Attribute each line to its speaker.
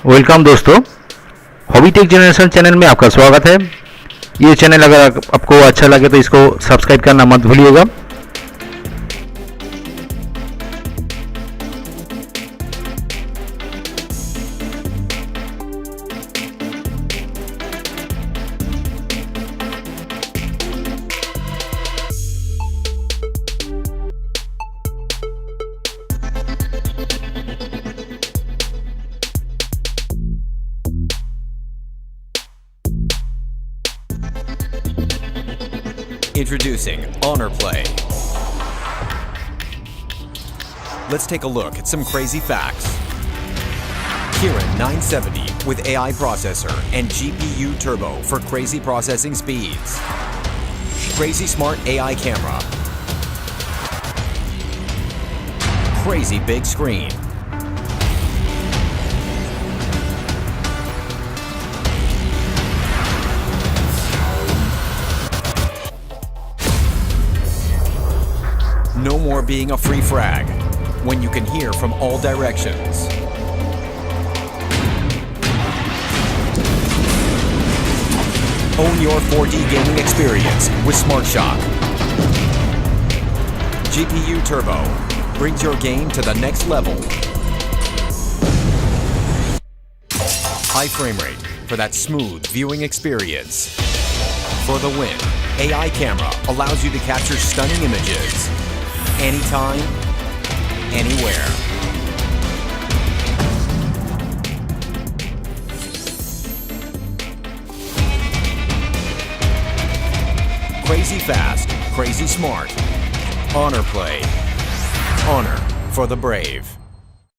Speaker 1: Welcome दोस्तों, हॉबीटेक generation channel में आपका स्वागत है। ये चैनल अगर आपको अच्छा लगे तो इसको सब्सक्राइब करना मत भूलिएगा।
Speaker 2: Introducing Honor Play. Let's take a look at some crazy facts. Kirin 970 with AI processor and GPU turbo for crazy processing speeds. Crazy smart AI camera. Crazy big screen. No more being a free frag when you can hear from all directions. Own your 4D gaming experience with Smart Shock. GPU Turbo brings your game to the next level. High frame rate for that smooth viewing experience. For the win, AI camera allows you to capture stunning images. Anytime, anywhere. Crazy fast, crazy smart. Honor Play. Honor for the brave.